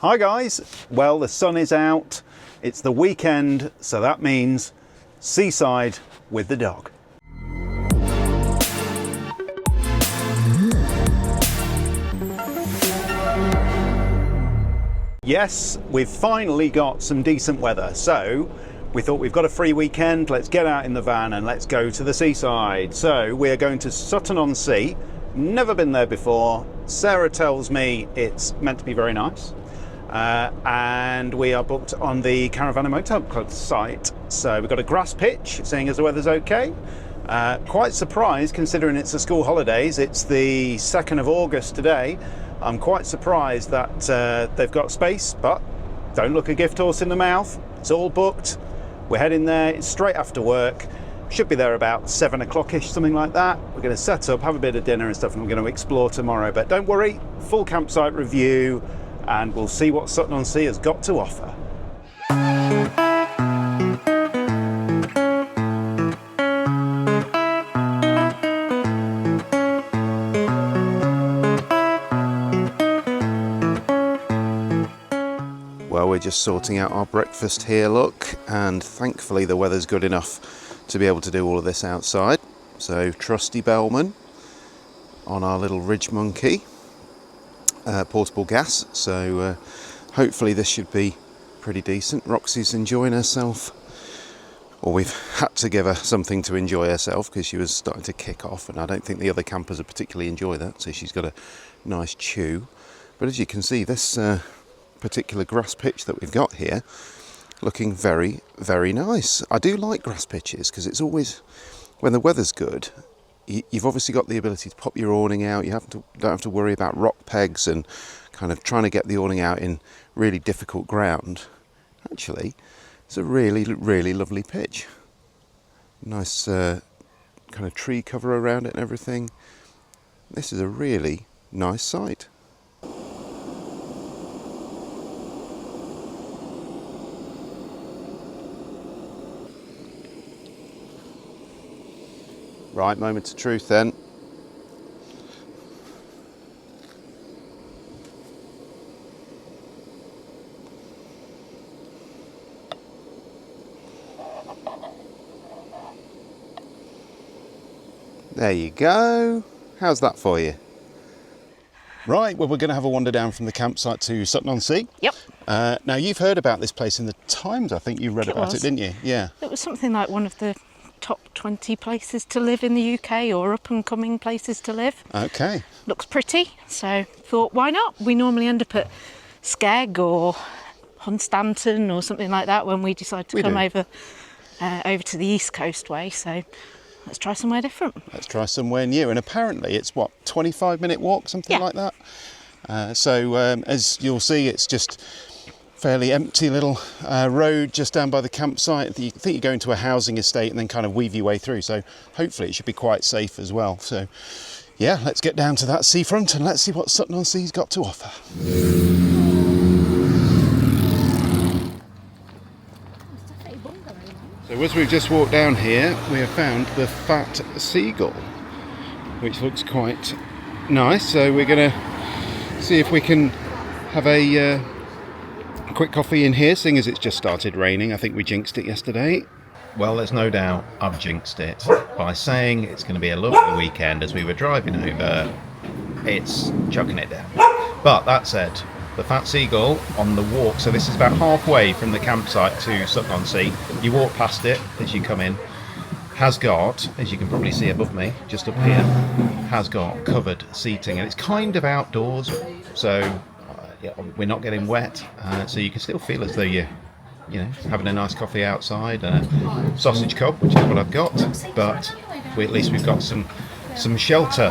Hi guys, well the sun is out, it's the weekend, so that means seaside with the dog. Yes, we've finally got some decent weather, so we thought we've got a free weekend, let's get out in the van and let's go to the seaside. So we're going to Sutton-on-Sea, never been there before. Sarah tells me it's meant to be very nice. And we are booked on the Caravan and Motorhome Club site. So we've got a grass pitch, seeing as the weather's okay. Quite surprised considering it's the school holidays. It's the 2nd of August today. I'm quite surprised that they've got space, but don't look a gift horse in the mouth. It's all booked. We're heading there, it's straight after work. Should be there about 7 o'clock-ish, something like that. We're going to set up, have a bit of dinner and stuff, and we're going to explore tomorrow. But don't worry, full campsite review, and we'll see what Sutton-on-Sea has got to offer. Well, we're just sorting out our breakfast here, look, and thankfully the weather's good enough to be able to do all of this outside. So trusty Bellman on our little Ridge Monkey. Portable gas, so hopefully this should be pretty decent. Roxy's enjoying herself, or we've had to give her something to enjoy herself because she was starting to kick off, and I don't think the other campers would particularly enjoy that, so she's got a nice chew. But as you can see, this particular grass pitch that we've got here looking very, very nice. I do like grass pitches because it's always, when the weather's good, you've obviously got the ability to pop your awning out. You don't have to worry about rock pegs and kind of trying to get the awning out in really difficult ground. Actually, it's a really, really lovely pitch. Nice kind of tree cover around it and everything. This is a really nice site. Right, moment of truth then. There you go. How's that for you? Right, well we're going to have a wander down from the campsite to Sutton-on-Sea. Yep. Now you've heard about this place in the Times, I think you read about it, didn't you? Yeah. It was something like one of the top 20 places to live in the UK, or up and coming places to live. Okay. Looks pretty, so thought why not? We normally end up at Skeg or Hunstanton or something like that when we decide to come over to the East Coast way, so let's try somewhere different. Let's try somewhere new, and apparently it's what, 25-minute walk, something like that? As you'll see, it's just fairly empty little road just down by the campsite. I think you go into a housing estate and then kind of weave your way through, so hopefully it should be quite safe as well. So yeah, let's get down to that seafront and let's see what Sutton-on-Sea's got to offer. So as we've just walked down here, we have found the Fat Seagull, which looks quite nice. So we're going to see if we can have a quick coffee in here, seeing as it's just started raining. I think we jinxed it yesterday. Well, there's no doubt I've jinxed it by saying it's going to be a lovely weekend. As we were driving over, it's chucking it down. But that said, the Fat Seagull on the walk, so this is about halfway from the campsite to Sutton-on-Sea. You walk past it as you come in, has got, as you can probably see above me, just up here, has got covered seating, and it's kind of outdoors, so we're not getting wet, so you can still feel as though you're having a nice coffee outside, sausage cob, which is what I've got, but at least we've got some shelter.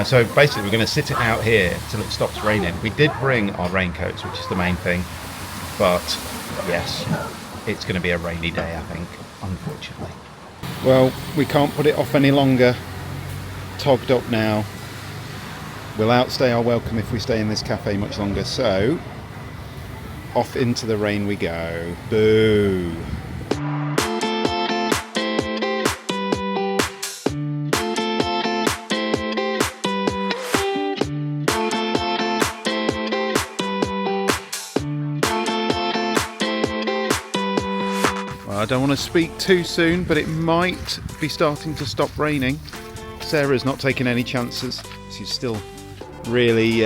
So basically we're going to sit it out here till it stops raining. We did bring our raincoats, which is the main thing, but yes, it's going to be a rainy day, I think, unfortunately. Well, we can't put it off any longer. Togged up now. We'll outstay our welcome if we stay in this cafe much longer, so off into the rain we go. Boo! I don't want to speak too soon, but it might be starting to stop raining. Sarah's not taking any chances. She's still really,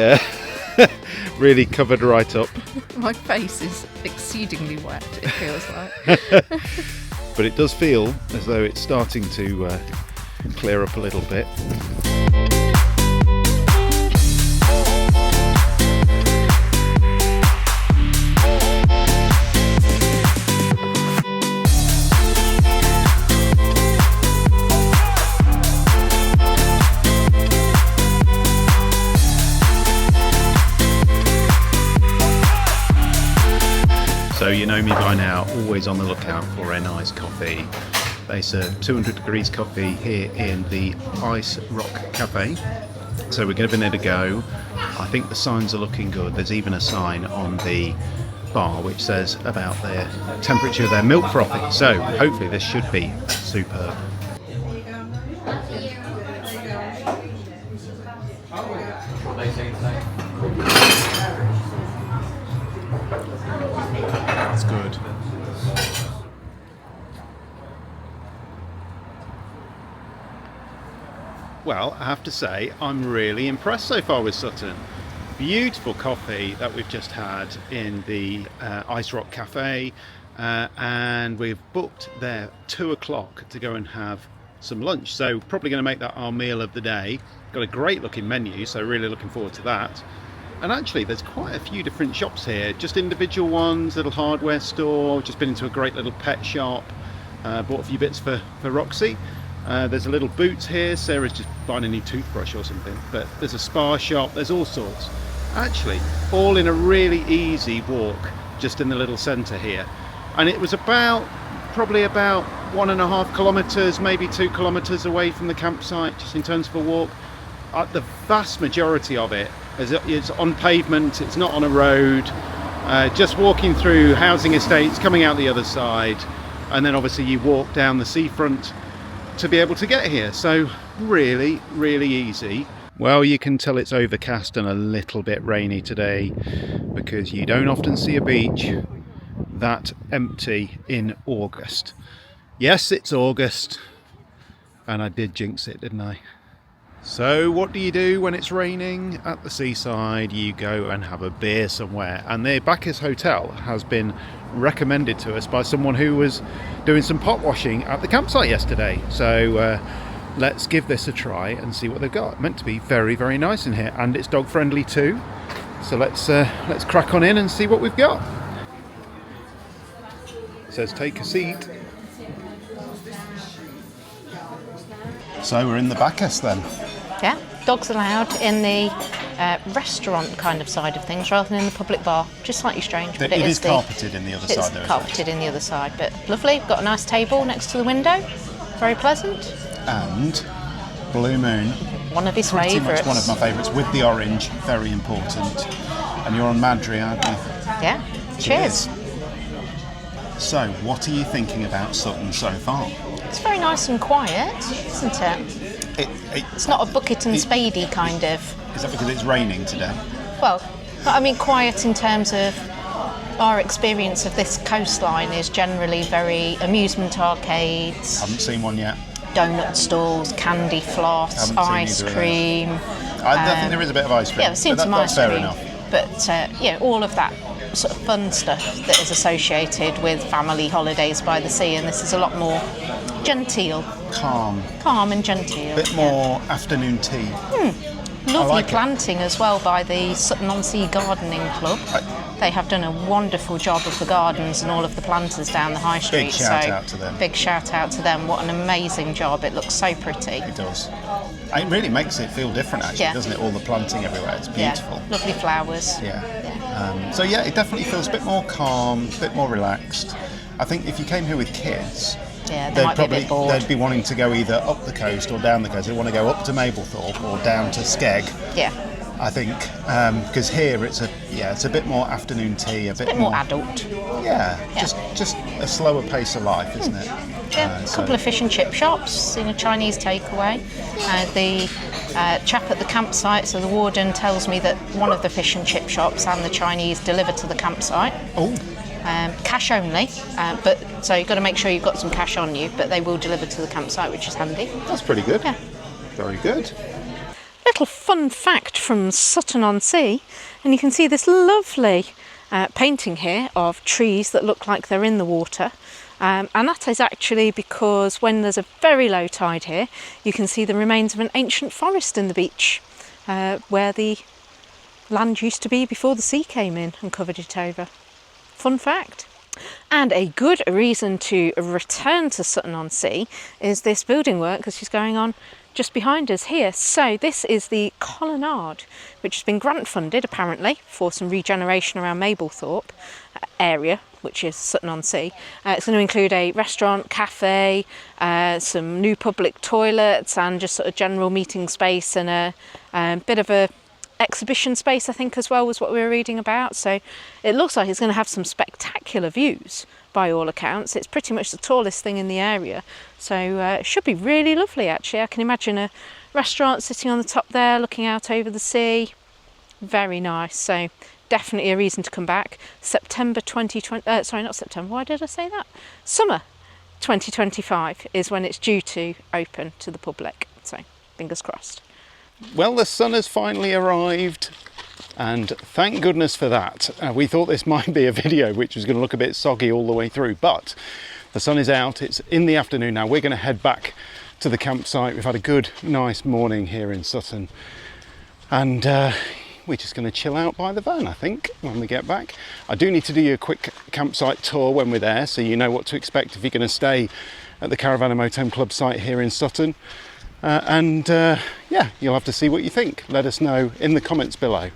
really covered right up. My face is exceedingly wet, it feels like. But it does feel as though it's starting to clear up a little bit. So you know me by now, always on the lookout for a nice coffee. They serve 200 degrees coffee here in the Ice Rock Cafe. So we're giving it a go. I think the signs are looking good. There's even a sign on the bar which says about their temperature of their milk frothy. So hopefully this should be superb. That's good. Well, I have to say, I'm really impressed so far with Sutton. Beautiful coffee that we've just had in the Ice Rock Cafe, and we've booked there 2 o'clock to go and have some lunch. So probably going to make that our meal of the day. Got a great looking menu, so really looking forward to that. And actually there's quite a few different shops here, just individual ones, little hardware store, just been into a great little pet shop, bought a few bits for Roxy. There's a little Boots here, Sarah's just buying a new toothbrush or something, but there's a spa shop, there's all sorts. Actually, all in a really easy walk, just in the little centre here. And it was probably about 1.5 kilometres, maybe 2 kilometres away from the campsite, just in terms of a walk. The vast majority of it is on pavement, it's not on a road, just walking through housing estates, coming out the other side, and then obviously you walk down the seafront to be able to get here. So really, really easy. Well, you can tell it's overcast and a little bit rainy today, because you don't often see a beach that empty in August. Yes, it's August, and I did jinx it, didn't I? So what do you do when it's raining at the seaside? You go and have a beer somewhere, and the Backa Hotel has been recommended to us by someone who was doing some pot washing at the campsite yesterday. So let's give this a try and see what they've got. Meant to be very, very nice in here, and it's dog friendly too. So let's crack on in and see what we've got. It says take a seat. So we're in the Bacchus then. Yeah, dogs allowed in the restaurant kind of side of things rather than in the public bar. Just slightly strange, but it is carpeted in the other side though. It's carpeted in the other side, but lovely. Got a nice table next to the window. Very pleasant. And Blue Moon. One of his Pretty favourites. much one of my favourites, with the orange, very important. And you're on Madry, aren't you? Yeah. Cheers. So, what are you thinking about Sutton so far? It's very nice and quiet, isn't it? It's not a bucket and spadey kind of. Is that because it's raining today? Well, I mean quiet in terms of our experience of this coastline is generally very amusement arcades. Haven't seen one yet. Donut stalls, candy floss, ice cream. I think there is a bit of ice cream. Yeah, I've seen some ice fair cream. Enough. But all of that sort of fun stuff that is associated with family holidays by the sea, and this is a lot more genteel. Calm And genteel. A bit more afternoon tea. Lovely like planting as well by the Sutton-on-Sea Gardening Club. They have done a wonderful job of the gardens and all of the planters down the high street. Big shout out to them. Big shout out to them. What an amazing job. It looks so pretty. It does. It really makes it feel different actually, doesn't it? All the planting everywhere. It's beautiful. Yeah. Lovely flowers. So yeah, it definitely feels a bit more calm, a bit more relaxed. I think if you came here with kids, they might be a bit bored. They'd be wanting to go either up the coast or down the coast. They want to go up to Mablethorpe or down to Skeg. Yeah. I think because here it's a bit more afternoon tea, a bit more adult. Yeah, just a slower pace of life, isn't it? Yeah, a couple of fish and chip shops, Chinese takeaway. The chap at the campsite, so the warden tells me that one of the fish and chip shops and the Chinese deliver to the campsite. Oh, Cash only, but so you've got to make sure you've got some cash on you, but they will deliver to the campsite, which is handy. that's pretty good. Yeah. Very good. Little fun fact from Sutton-on-Sea, and you can see this lovely painting here of trees that look like they're in the water. And that is actually because when there's a very low tide here, you can see the remains of an ancient forest in the beach, where the land used to be before the sea came in and covered it over. Fun fact. And a good reason to return to Sutton-on-Sea is this building work that is going on just behind us here. So this is the colonnade, which has been grant funded apparently for some regeneration around Mablethorpe area, which is Sutton-on-Sea. It's going to include a restaurant, cafe, some new public toilets, and just sort of general meeting space, and a bit of a exhibition space, I think, as well, was what we were reading about. So it looks like it's going to have some spectacular views by all accounts. It's pretty much the tallest thing in the area, so it should be really lovely actually. I can imagine a restaurant sitting on the top there looking out over the sea. Very nice. So definitely a reason to come back. September 2020, sorry, not September, why did I say that? Summer 2025 is when it's due to open to the public, so fingers crossed. Well, the sun has finally arrived, and thank goodness for that. We thought this might be a video which was going to look a bit soggy all the way through, but the sun is out. It's in the afternoon now. We're going to head back to the campsite. We've had a good, nice morning here in Sutton, and we're just going to chill out by the van, I think, when we get back. I do need to do you a quick campsite tour when we're there, so you know what to expect if you're going to stay at the Caravan and Motorhome Club site here in Sutton. Yeah, you'll have to see what you think. Let us know in the comments below.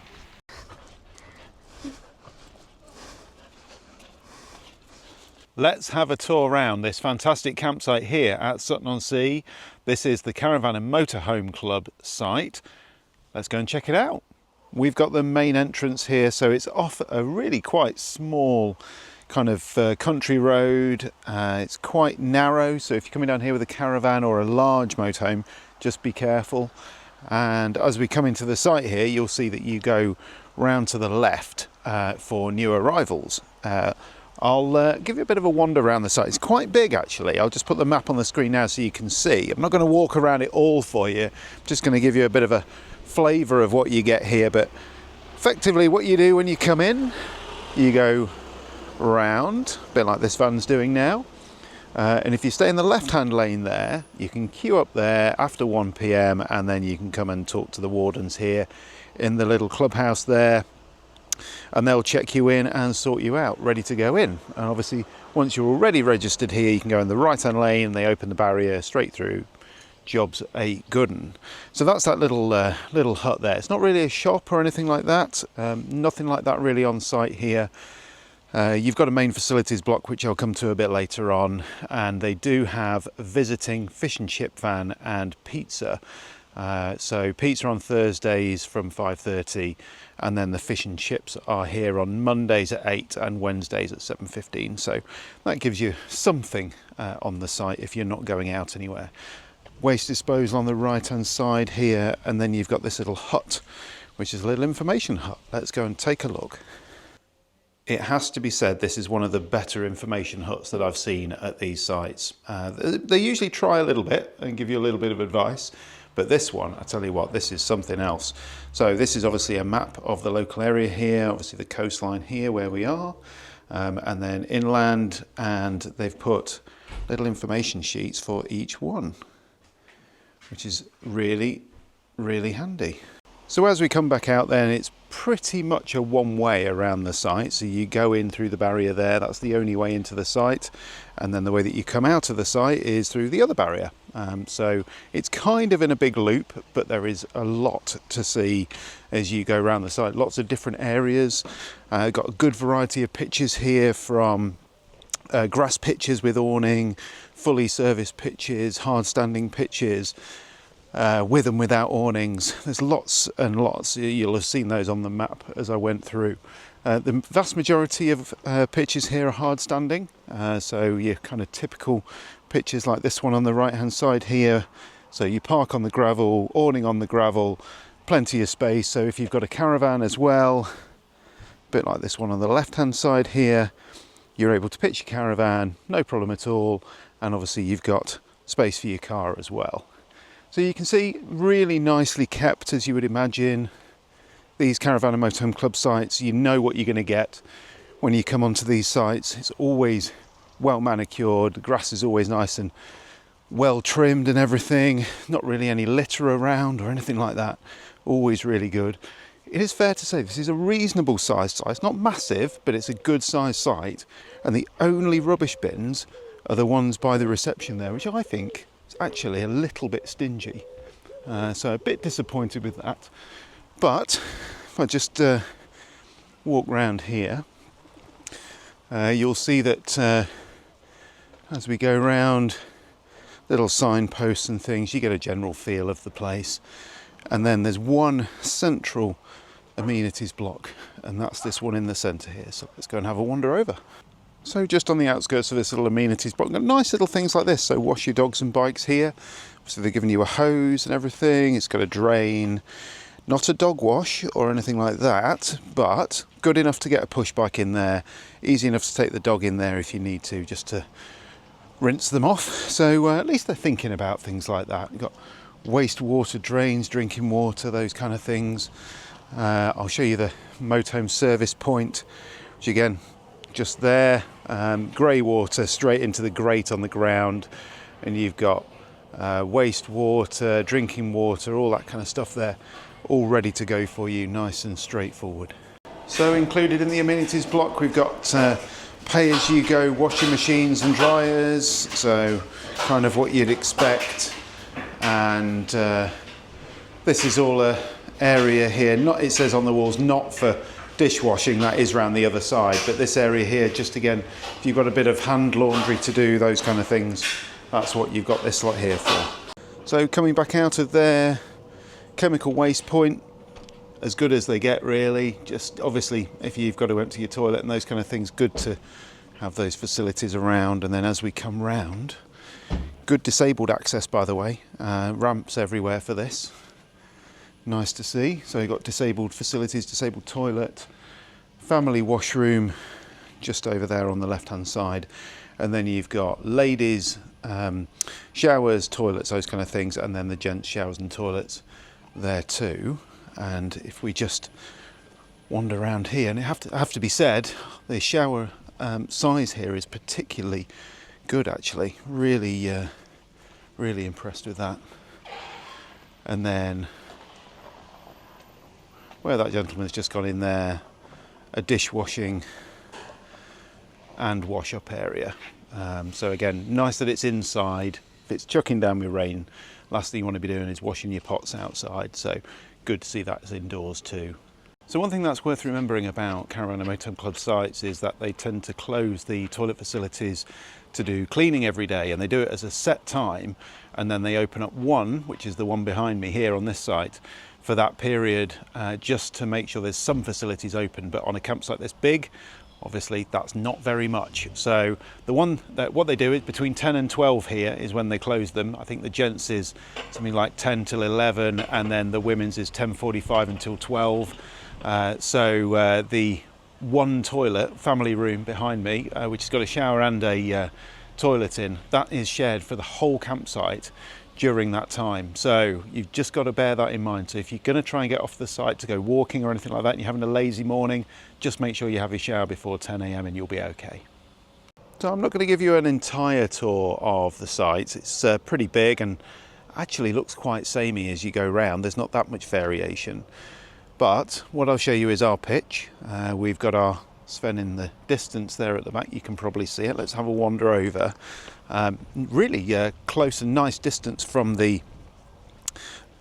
Let's have a tour around this fantastic campsite here at Sutton-on-Sea. This is the Caravan and Motorhome Club site. Let's go and check it out. We've got the main entrance here, so it's off a really quite small kind of country road. It's quite narrow, so if you're coming down here with a caravan or a large motorhome, just be careful. And as we come into the site here, you'll see that you go round to the left for new arrivals. I'll give you a bit of a wander around the site. It's quite big actually. I'll just put the map on the screen now so you can see. I'm not going to walk around it all for you. I'm just going to give you a bit of a flavour of what you get here. But effectively what you do when you come in, you go round, a bit like this van's doing now. And if you stay in the left-hand lane there, you can queue up there after 1 PM, and then you can come and talk to the wardens here in the little clubhouse there, and they'll check you in and sort you out, ready to go in. And obviously, once you're already registered here, you can go in the right-hand lane, and they open the barrier straight through. Job's a good 'un. So that's that little hut there. It's not really a shop or anything like that. Nothing like that really on site here. You've got a main facilities block, which I'll come to a bit later on, and they do have visiting fish and chip van and pizza. So pizza on Thursdays from 5:30, and then the fish and chips are here on Mondays at 8 and Wednesdays at 7:15. So that gives you something on the site if you're not going out anywhere. Waste disposal on the right hand side here, and then you've got this little hut, which is a little information hut. Let's go and take a look. It has to be said, this is one of the better information huts that I've seen at these sites. They usually try a little bit and give you a little bit of advice, but this one, I tell you what, this is something else. So this is obviously a map of the local area here, obviously the coastline here where we are, and then inland, and they've put little information sheets for each one, which is really, really handy. So as we come back out then, it's pretty much a one way around the site. So you go in through the barrier there, that's the only way into the site. And then the way that you come out of the site is through the other barrier. So it's kind of in a big loop, but there is a lot to see as you go around the site. Lots of different areas. Got a good variety of pitches here, from grass pitches with awning, fully serviced pitches, hard standing pitches. With and without awnings. There's lots and lots. You'll have seen those on the map as I went through. The vast majority of pitches here are hard standing, so your kind of typical pitches like this one on the right hand side here. So you park on the gravel, awning on the gravel, plenty of space. So if you've got a caravan as well, a bit like this one on the left hand side here, you're able to pitch your caravan, no problem at all. And obviously you've got space for your car as well. So you can see, really nicely kept, as you would imagine. These Caravan and Motorhome Club sites, you know what you're going to get when you come onto these sites. It's always well manicured, the grass is always nice and well trimmed and everything. Not really any litter around or anything like that. Always really good. It is fair to say this is a reasonable sized site. It's not massive, but it's a good sized site. And the only rubbish bins are the ones by the reception there, which I think is actually a little bit stingy. So a bit disappointed with that. But if I just walk round here, you'll see that as we go round, little signposts and things, you get a general feel of the place. And then there's one central amenities block, and that's this one in the centre here. So let's go and have a wander over. So just on the outskirts of this little amenities block, got nice little things like this. So wash your dogs and bikes here. So they're giving you a hose and everything. It's got a drain. Not a dog wash or anything like that, but good enough to get a push bike in there. Easy enough to take the dog in there if you need to, just to rinse them off. So at least they're thinking about things like that. You've got wastewater drains, drinking water, those kind of things. I'll show you the motorhome service point, which again, just there. Grey water straight into the grate on the ground, and you've got wastewater, drinking water, all that kind of stuff there, all ready to go for you, nice and straightforward. So included in the amenities block, we've got pay-as-you-go washing machines and dryers, so kind of what you'd expect. And this is all a area here, not, it says on the walls, not for dishwashing, that is round the other side, but this area here, just again, if you've got a bit of hand laundry to do, those kind of things, that's what you've got this lot here for. So coming back out of there, chemical waste point, as good as they get really. Just obviously if you've got to empty your toilet and those kind of things, good to have those facilities around. And then as we come round, good disabled access, by the way, ramps everywhere for this, nice to see. So you've got disabled facilities, disabled toilet, family washroom just over there on the left hand side, and then you've got ladies showers, toilets, those kind of things, and then the gents showers and toilets there too. And if we just wander around here, and it have to be said, the shower size here is particularly good actually. Really impressed with that. And then where that gentleman's just gone in there, a dishwashing and wash up area. So again, nice that it's inside. If it's chucking down with rain, last thing you want to be doing is washing your pots outside. So good to see that's indoors too. So one thing that's worth remembering about Caravan and Motorhome Club sites is that they tend to close the toilet facilities to do cleaning every day, and they do it as a set time, and then they open up one, which is the one behind me here on this site, for that period, just to make sure there's some facilities open. But on a campsite this big, obviously that's not very much. So the one that what they do is between 10 and 12 here is when they close them. I think the gents is something like 10 till 11, and then the women's is 10:45 until 12. So the one toilet family room behind me, which has got a shower and a toilet in, that is shared for the whole campsite during that time. So you've just got to bear that in mind. So if you're going to try and get off the site to go walking or anything like that and you're having a lazy morning, just make sure you have your shower before 10 a.m. and you'll be okay. So I'm not going to give you an entire tour of the site. It's pretty big and actually looks quite samey as you go round. There's not that much variation. But what I'll show you is our pitch. We've got our Sven in the distance there at the back. You can probably see it. Let's have a wander over. Really close and nice distance from the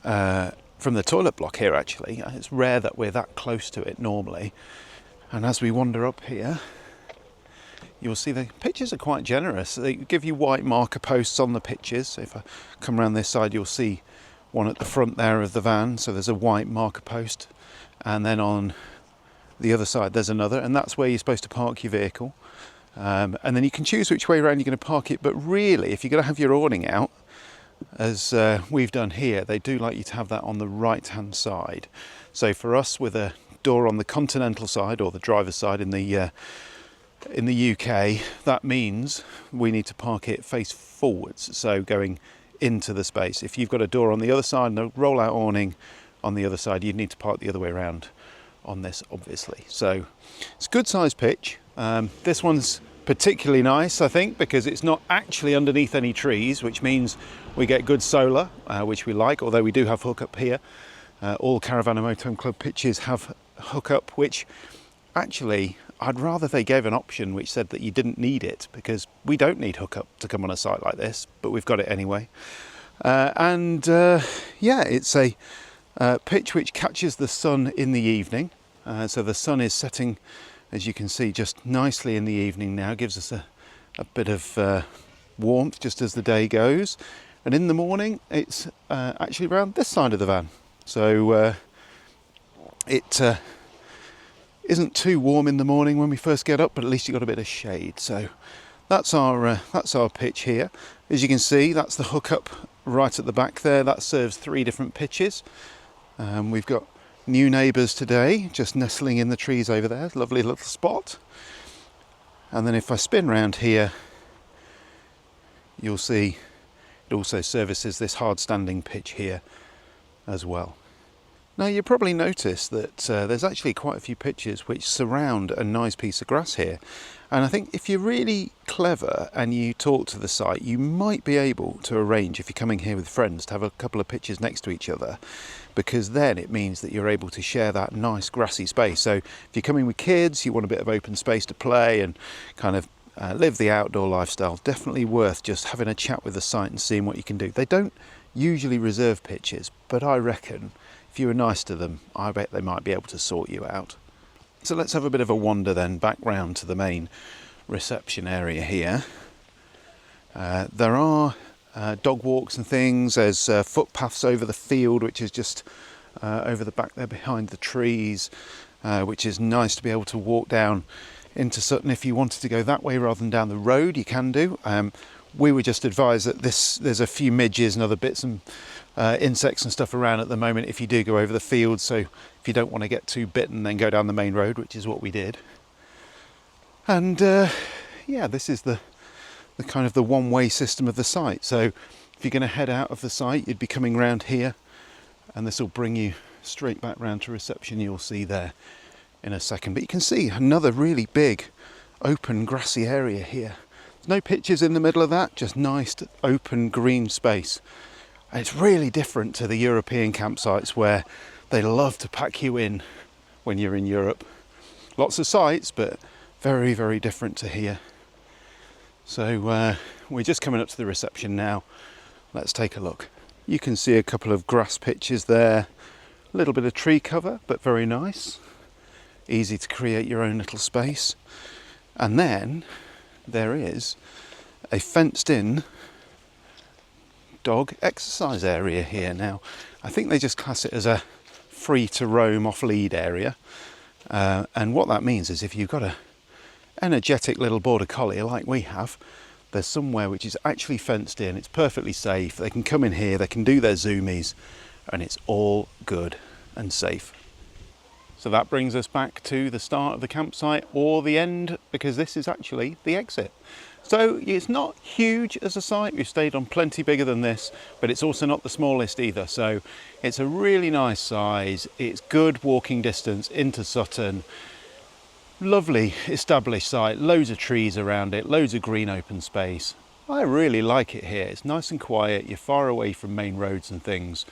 toilet block here actually. It's rare that we're that close to it normally. And as we wander up here, you'll see the pitches are quite generous. They give you white marker posts on the pitches. So if I come around this side, you'll see one at the front there of the van. So there's a white marker post. And then on the other side there's another, and that's where you're supposed to park your vehicle. And then you can choose which way around you're going to park it, but really if you're going to have your awning out, as we've done here, they do like you to have that on the right hand side. So for us, with a door on the continental side, or the driver's side in the UK, that means we need to park it face forwards, so going into the space. If you've got a door on the other side and a roll out awning on the other side, you'd need to park the other way around on this, obviously. So it's a good sized pitch. This one's particularly nice, I think, because it's not actually underneath any trees, which means we get good solar, which we like, although we do have hookup here. All Caravan and Motorhome Club pitches have hookup, which actually I'd rather they gave an option which said that you didn't need it, because we don't need hookup to come on a site like this, but we've got it anyway. Yeah, it's a pitch which catches the sun in the evening. So the sun is setting, as you can see, just nicely in the evening now, gives us a bit of warmth just as the day goes. And in the morning, it's actually around this side of the van. So it isn't too warm in the morning when we first get up, but at least you've got a bit of shade. So that's our pitch here. As you can see, that's the hookup right at the back there. That serves 3 different pitches. We've got new neighbours today, just nestling in the trees over there. Lovely little spot. And then if I spin round here, you'll see it also services this hard standing pitch here as well. Now you probably noticed that there's actually quite a few pitches which surround a nice piece of grass here, and I think if you're really clever and you talk to the site, you might be able to arrange, if you're coming here with friends, to have a couple of pitches next to each other, because then it means that you're able to share that nice grassy space. So if you're coming with kids, you want a bit of open space to play and kind of live the outdoor lifestyle, definitely worth just having a chat with the site and seeing what you can do. They don't usually reserve pitches, but I reckon if you were nice to them, I bet they might be able to sort you out. So let's have a bit of a wander then back round to the main reception area here. There are dog walks and things. There's footpaths over the field, which is just over the back there behind the trees, which is nice to be able to walk down into Sutton. If you wanted to go that way rather than down the road, you can do. We were just advised that there's a few midges and other bits and insects and stuff around at the moment if you do go over the field, so if you don't want to get too bitten, then go down the main road, which is what we did. And yeah, this is the kind of the one-way system of the site. So if you're going to head out of the site, you'd be coming round here, and this will bring you straight back round to reception. You'll see there in a second, but you can see another really big open grassy area here. There's no pitches in the middle of that, just nice open green space. And it's really different to the European campsites where they love to pack you in when you're in Europe. Lots of sites, but very, very different to here. So we're just coming up to the reception now. Let's take a look. You can see a couple of grass pitches there, a little bit of tree cover, but very nice. Easy to create your own little space. And then there is a fenced in dog exercise area here. Now I think they just class it as a free to roam off lead area, and what that means is if you've got a energetic little border collie like we have, there's somewhere which is actually fenced in, it's perfectly safe, they can come in here, they can do their zoomies, and it's all good and safe. So that brings us back to the start of the campsite, or the end, because this is actually the exit. So it's not huge as a site, we've stayed on plenty bigger than this, but it's also not the smallest either. So it's a really nice size, it's good walking distance into Sutton. Lovely established site, loads of trees around it, loads of green open space. I really like it here, it's nice and quiet, you're far away from main roads and things.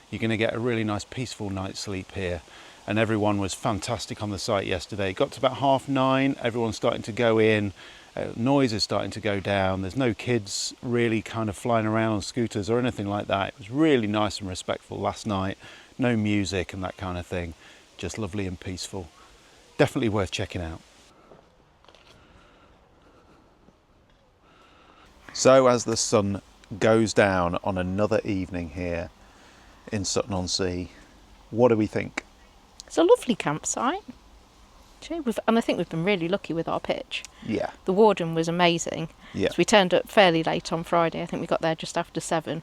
You're going to get a really nice peaceful night's sleep here. And everyone was fantastic on the site yesterday. It got to about 9:30, everyone's starting to go in, noise is starting to go down, there's no kids really kind of flying around on scooters or anything like that. It was really nice and respectful last night, no music and that kind of thing, just lovely and peaceful. Definitely worth checking out. So as the sun goes down on another evening here in Sutton-on-Sea, what do we think? It's a lovely campsite. actually. And I think we've been really lucky with our pitch. Yeah. The warden was amazing. Yeah. So we turned up fairly late on Friday. I think we got there just after 7.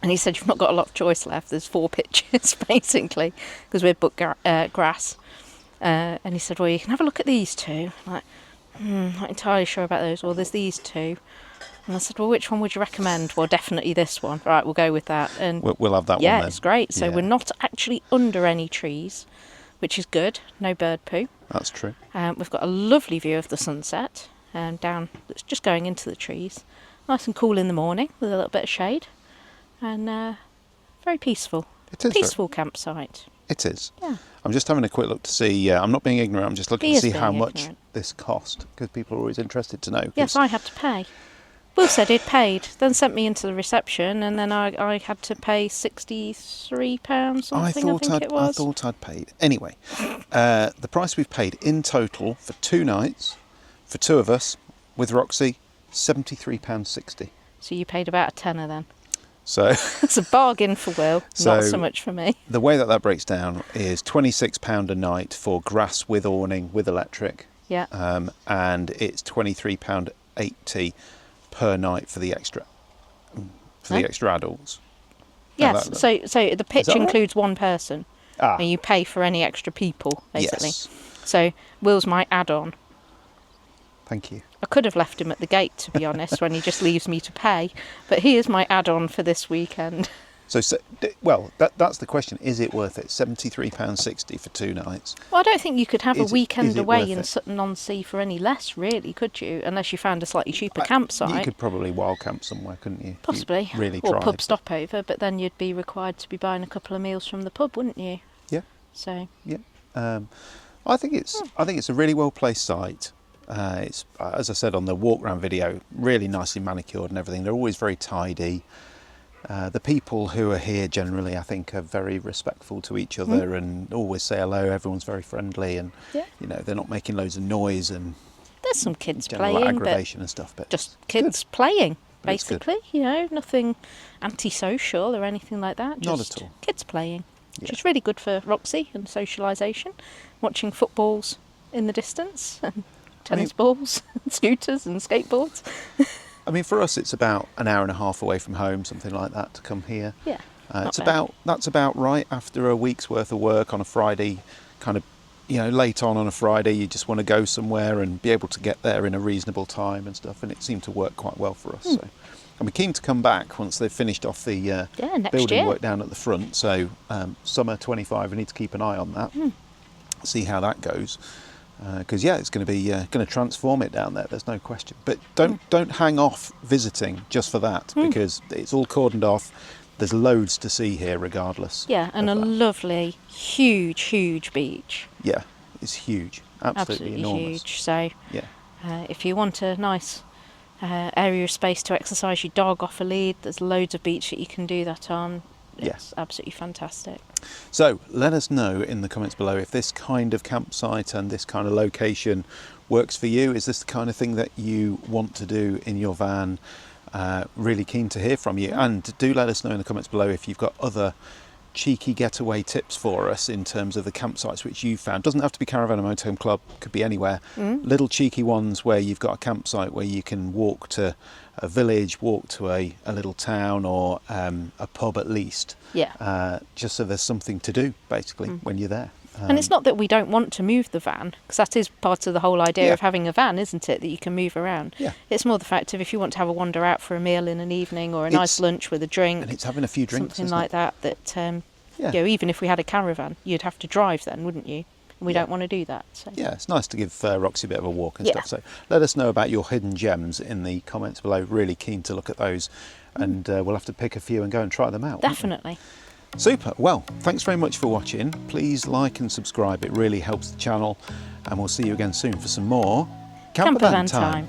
And he said, you've not got a lot of choice left. There's 4 pitches, basically, because we've booked grass. And he said, well, you can have a look at these 2. I'm like, not entirely sure about those. Well, there's these 2. And I said, well, which one would you recommend? Well, definitely this one. Right, we'll go with that. And We'll have that one yeah, then. it's great. So Yeah. we're not actually under any trees, which is good. No bird poo. That's true. We've got a lovely view of the sunset down. It's just going into the trees. Nice and cool in the morning with a little bit of shade. And very peaceful. It is. Peaceful campsite. It is. Yeah. I'm just having a quick look to see. I'm not being ignorant. I'm just looking He to is see being how much ignorant. this cost, because people are always interested to know. 'cause Yes, I had to pay. Will said he'd paid, then sent me into the reception, and then I had to pay £63 something, I think it was. I thought I'd paid. Anyway, the price we've paid in total for 2 nights, for 2 of us, with Roxy, £73.60. So you paid about a tenner then. So It's a bargain for Will, not so much for me. the way that breaks down is £26 a night for grass with awning, with electric. Yeah. And it's £23.80 per night for the extra adults. Yes, so the pitch that right? includes 1 person, Ah, and you pay for any extra people, basically. yes. So Will's my add-on. Thank you. I could have left him at the gate, to be honest, when he just leaves me to pay, but he is my add-on for this weekend. So that's the question. Is it worth it? £73.60 for 2 nights. Well, I don't think you could have Is a weekend it away worth in it? Sutton-on-Sea for any less, really, could you? Unless you found a slightly cheaper campsite. You could probably wild camp somewhere, couldn't you? Possibly. You really or tried. pub stopover, but then you'd be required to be buying a couple of meals from the pub, wouldn't you? Yeah. So. Yeah. I think it's a really well placed site. It's, as I said on the walk round video, really nicely manicured and everything. They're always very tidy. The people who are here generally, I think, are very respectful to each other and always say hello. Everyone's very friendly, and you know, they're not making loads of noise and There's some kids general playing, aggravation and stuff. But but just kids playing, But it's good. basically. You know, nothing antisocial or anything like that. Not Just at all. kids playing, which Yeah. is really good for Roxy and socialisation. Watching footballs in the distance and tennis balls, and scooters and skateboards. I mean, for us, it's about an hour and a half away from home, something like that, to come here. Yeah. not It's bad. that's about right after a week's worth of work on a Friday, kind of, you know, late on a Friday. You just want to go somewhere and be able to get there in a reasonable time and stuff, and it seemed to work quite well for us. So, and we're keen to come back once they've finished off the next building year. work down at the front. So summer 25, we need to keep an eye on that, see how that goes. Because it's going to be going to transform it down there. There's no question. But don't hang off visiting just for that, because it's all cordoned off. There's loads to see here, regardless. Yeah, and a of that. lovely, huge beach. Yeah, it's huge, absolutely enormous. huge. So Yeah, if you want a nice area of space to exercise your dog off a lead, there's loads of beach that you can do that on. It's absolutely fantastic. So let us know in the comments below if this kind of campsite and this kind of location works for you. Is this the kind of thing that you want to do in your van? Really keen to hear from you, and do let us know in the comments below if you've got other cheeky getaway tips for us in terms of the campsites which you found. Doesn't have to be Caravan or Motorhome Club, could be anywhere. Little cheeky ones where you've got a campsite where you can walk to a village, walk to a little town, or a pub at least. Just so there's something to do basically when you're there. And it's not that we don't want to move the van, because that is part of the whole idea of having a van, isn't it? That you can move around. Yeah. It's more the fact of if you want to have a wander out for a meal in an evening, or a nice lunch with a drink, And it's having a few drinks, something isn't like it? that. You know, even if we had a caravan, you'd have to drive then, wouldn't you? And we don't want to do that. So. Yeah, it's nice to give Roxy a bit of a walk and Yeah. stuff. So let us know about your hidden gems in the comments below. Really keen to look at those, and we'll have to pick a few and go and try them out. won't we? Definitely. Super. Well, thanks very much for watching. Please like and subscribe. It really helps the channel, and we'll see you again soon for some more Campervan time.